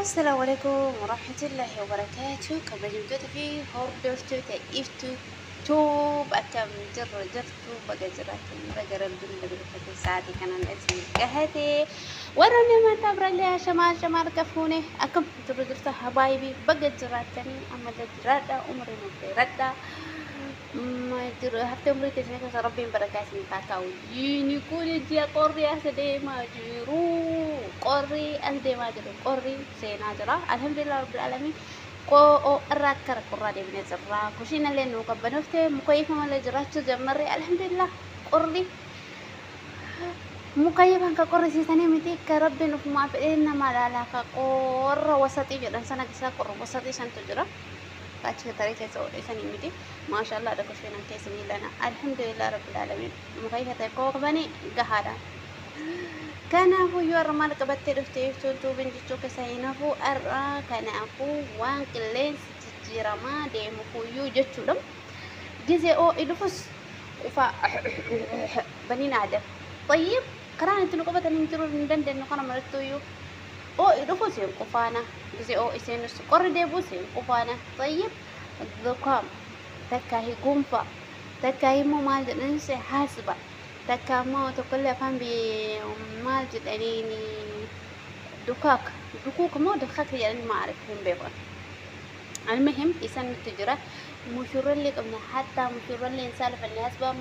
السلام عليكم ورحمة الله وبركاته. كما جبت في هوردوستو تأيفتو توب أكم جرتو بجراتي بجر الدنيا بالفتى ساعتي كان الاسم جهتي وراني ما تبر لي شمال كفوني أكم جرت حبايبي بجراتني أما جراتا عمري ما ما يدري حتى عمري تسمع كسر ربي بركات نتاكاو يني كل جيا قري أسدي ما جرو قري أسدي ما جرو قري سينا جرا الحمد لله رب العالمين ko rakar qurra de bine zarra kushina le no kabanofte mukayfa mala jaratu jamarri alhamdulillah qurri mukayfa ka qurri sitani miti ka rabbi nufma fa inna malala ka qurra wasati jadan sana kisa qurra wasati san tujra كاتش طريقة سعودية سنيمتي ما شاء الله لك شيء نكيس لنا الحمد لله رب العالمين مكيفة تكوك بني جهارا كان أبو يور مالك بتر تو بنتي تو كسينا فو أرا كان أبو وان كلين ستجرما دي مكويو جتشلم جزء أو إدفس وفا بني نادر طيب كران تنقبة ننتظر ندندن نقنا مرتويو أو إدفس ينقفانا جزء أو إسين السكر ديبوس ينقفانا طيب الذكام تكاهي قنفة تكاهي مو مال ننسى حاسبة تكامو تقول فهم بمال جدانيني دكوك مو دخاك يعني ما أعرف هم بيبغى المهم إنسان التجارة مشهور اللي قبنا حتى مشهور اللي إنسان فالناس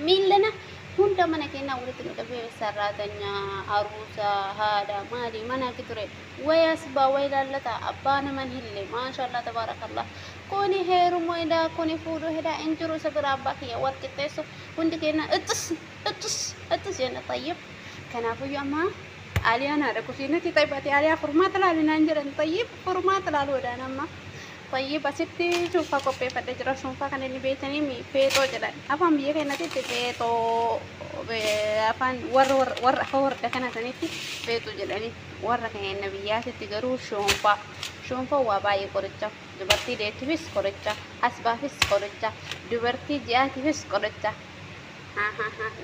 مين لنا هون ده mana kena udah tengok tapi saratanya arusa hada mari mana kiture waya sebawai lalata apa nama hille masya Allah tabarakallah koni heru moida koni fudu heda enjuru seberapa kia war kita so hundi kena etus ya طيب كان أبو يوم علي أنا ada kusina kita ibati علي format lalu nanjaran طيب format lalu ada nama طيب أسيتي شوفا كوبي فتى جرا شوفا كان اللي بيتني مي بيتو جلان أفهم بيه كنا تي بيتو أفهم ور أخور ده كنا تنيتي بيتو جلاني ور كان النبيات تجرو شوفا واباي كورتشا دبرتي ديتفيس كورتشا أسبافيس كورتشا دبرتي جاتفيس كورتشا ها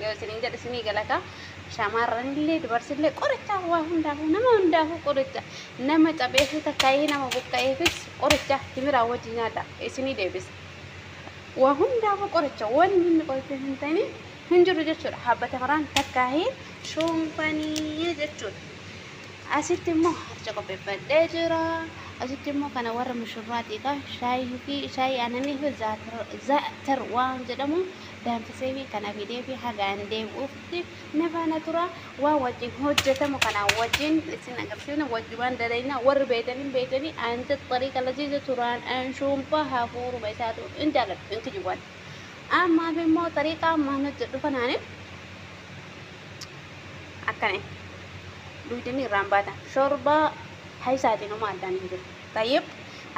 يو سنين جد سنين جلكا shamarran illee dubartiin illee qoricha waa hundaafuu qoricha nama cabeessu takkaayyee nama buqqa'eefis qoricha timiraa wajji nyaadha isinii deebisa waa hundaafuu qoricha wanni inni qoricha hin ta'in hin jiru jechuudha haabbata maraan takkaayyee shoonfanii jechuudha asitti immoo harca qopheeffadhee jira asitti immoo kana warra mushurraatiidha shaayii aananii fi zaatar waan jedhamu danfisee fi kana fidee fi hagaan deebi'uufti nafaana tura waa wajjin hojjetamu kana wajjin isin agarsiifna wajjibaan dalaynaa warri beeytanii anta xariiqa laziiza turaan anshuumfa hafuuruma isaatu in jaaladhu in kijiwwan ammaaf immoo xariiqa ammaan hojjedhu kanaani akkane duydanii irraan baatan shorba haisaatiin uma addaan hin jiru tayyib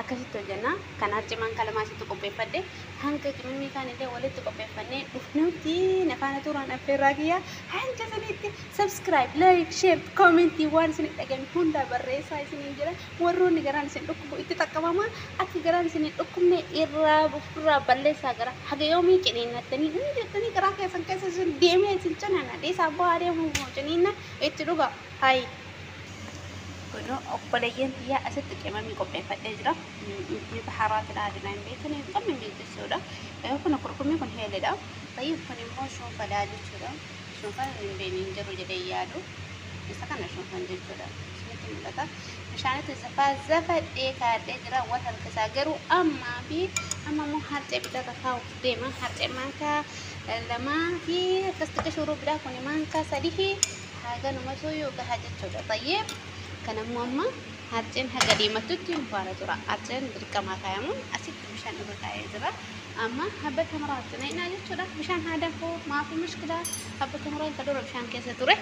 akkasitti hojjenna kan harcimaan kalamaasitti qopheeffadhe hanga cimimii kaanillee walitti qopheeffannee dhufnuutti nafaana turaan affeerraa kiyyaa hanga sanitti subscribe like share commentii waan isin dhagami hunda barreessaa isiniin jira warroonni garaan isin dhukkubu itti xaqqabamaa akka garaan isin dhukkubne irraa balleessaa gara haga yoomii ciniinnattanii inni jettanii garaa keessan keessa isin deemee isin canana dheesaa bu'aa deemuu ciniinna itti dhuga hayi كله أقبلين هي أسد كمان من قبل فأجرا من بحارات العادلين بيتنا يقوم من بيت السوداء كنا كركم يكون هي لدا طيب كنا ما شو فلادي شدا شو فلان بين جرو جديادو إذا كنا شو فلان جدا سمعت من لدا مشان تزفاز زفت إيه كأجرا وثل كساجرو أما مو حرت بدا تخاف ديما حرت مانكا لما في كستكشورو بدا كوني مانكا سديه هذا نمسويو كهجت شدا طيب كان ماما هاتين هجدي ما تجين فارا ترى هاتين بركما كيامون أسيت مشان بركاية ترى أما حبة مرات نينا جت ترى مشان هذا هو ما في مشكلة حبة مرات تدور مشان كيسة ترى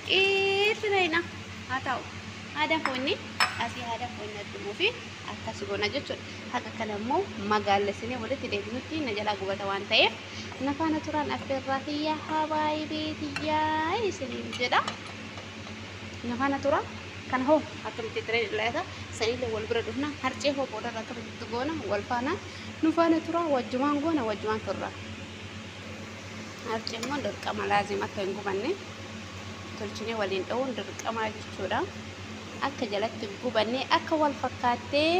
إيه ترينا هذا هو إني هذا هو إني تدمو فيه أكاسبونا جت ترى هذا كلامه ما قال لسني ولا تدري نتي نجلا قوة توان تيه نفانا ترى نفر راهية حبايبي تيا سنين جدا نفانا ترى كان هو أكمل تدري لهذا سنين والبرد هنا هرجه هو بودا ركب تجونا والفانا نفانا ترى وجوان جونا وجوان ترى هرجه ما درك ما لازم أكمل كمانة تلشيني ولين أون درك ما يجتورا akka jalatti gubannee akka wal fakkaattee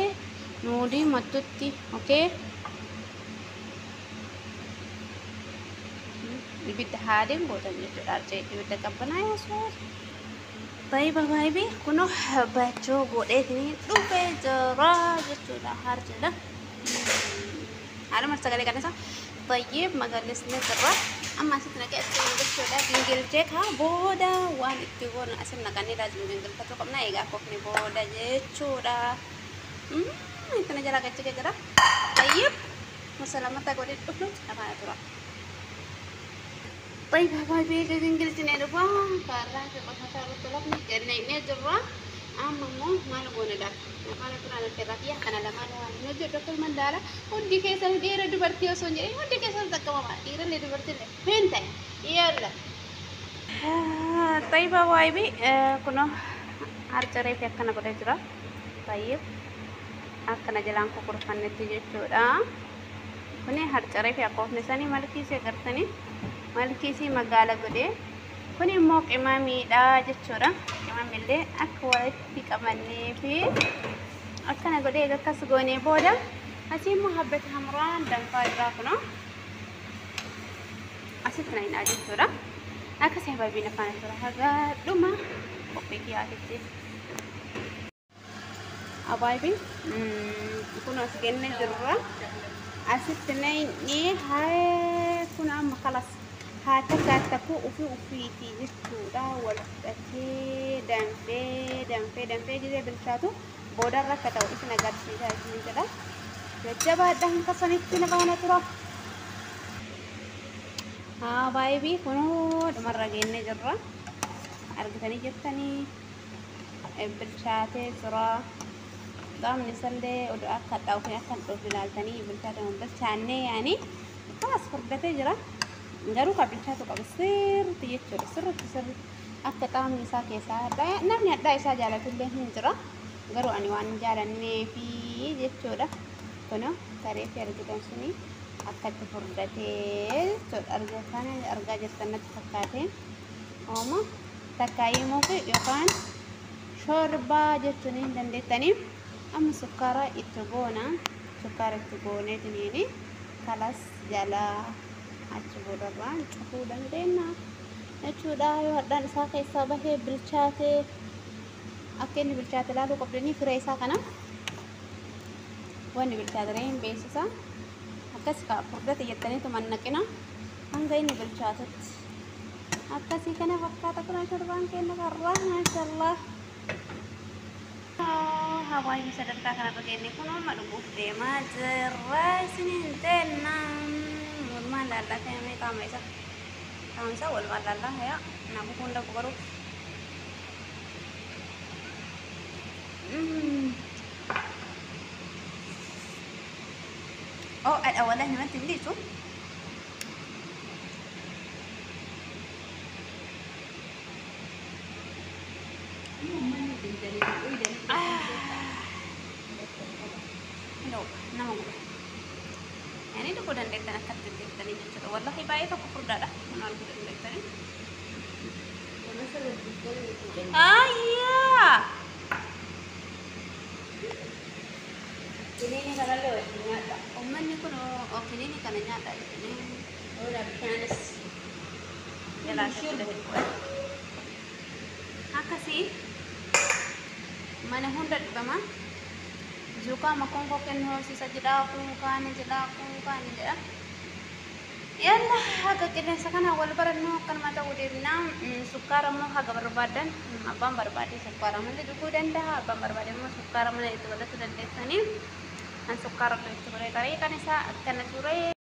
nuudii mattutti okay ibidda haadeen gootan jechuudha arjee ibidda qabbanaa yaasuus طيب حبايبي كنو باچو godheetini dhufee jira jechuudha harjala على مرتقلي كنسا طيب مجلسنا جرا أما ستنا كأسين بشودا بنجل جيكها بودا وان تقول أسمنا كني لازم بنجل فتوقع منا يجا كوفني بودا جيتشودا إنتنا جلا كتير جرا طيب مسلمة تقول الأفلوت أما ترى طيب حبايبي بنجل تنادوا كارلا في قصة رطلبني كرنا ينجرا أما مو ما نقول لك أنا ترى الترابية أنا لما نجد دكتور مندارا ودي كيسان ديرة دبرتي وسونجي ودي كيسان تكمل ديرة اللي دبرتي له بنتي يلا طيب وايبي كنا أرجع في أكنا بدي جرا طيب أكنا جلان كوكور فن تيجي شورا كنا أرجع في أكوف نساني مالكي سي قرتني مالكي سي مقالة بدي كوني موك إمامي دا جتشورا إمامي اللي أكوالت في كماني في أكنا قولي كاس غوني بودا هسي محبة همران دم فايرا كنو أسيتنا إن أجتشورا أكسي حبايبي نفانا شورا هذا دوما بوكيكي آتيتي أبايبي كنو أسكيني جرورا أسيتنا إني هاي كنو أما خلاص هاتكاتكو وفيتي جتشورا والفتاة دمفي جزي بالشاتو بودر ركتو إسنا قد سيدا إسنا جدا جبا دهن كسانيتي نفانا ترى بايبي كنو دمرة جيني جرا أرغتني جبتني بالشاتة ترى دام نسلي ودو أكتاو في أكتاو في لالتاني بالشاتة من بالشاني يعني خلاص فردتي جرا garuu qabichaatu qaba sirriitti jechuudha sirriitti akka qaamni isaa keessaa namni addaa isaa jaalatullee hin jira garuu ani waan jaalanneefi jechuudha kun saree fi argitan suni akkatti furdatee jechuudha argaa jirtan natti fakkaatee ooma takkaayyii muki yookaan shorbaa jechuun hin dandeettaniif amma sukkaara itti gooneetiniini kalas jalaa achi bodarraan cufuu dandeenya jechuudha yoo hadhaan isaa keessaa bahee bilchaatee akka inni bilchaate laaluu qabdanii firee isaa kana wanni bilchaateree hin beeksisa akkas kaa furdate jettaniitu mannaqina hanga inni bilchaatetti akkasii kana fakkaata kuna shorbaan kenna karraa maashaallah hawaayni sadarkaa kanarra geenne kun amma dhuguuf deemaa jirra isiniin teennaan والله كان طعمه والله لا هي أنا بكون لك بروح أو الأولاني ما تبليشوا يعني itu kudan dektan akan dektan ini juga wallahi baik aku perdada kenal kudan dektan ini iya ini kalau lewat nyata oman ni kono ini kana nyata ini udah pianis jelas sudah kuat akasi mana hundat bama Zuka makong koken ho si sa jeda kan jeda yalla haga kene sakana wal baran no kan mata udirna sukara mo haga barbadan abam barbadi sukara mo le duku dan dah abam barbadan mo sukara mo itu wala sudah desani an sukara to itu boleh kari kan sa kan sure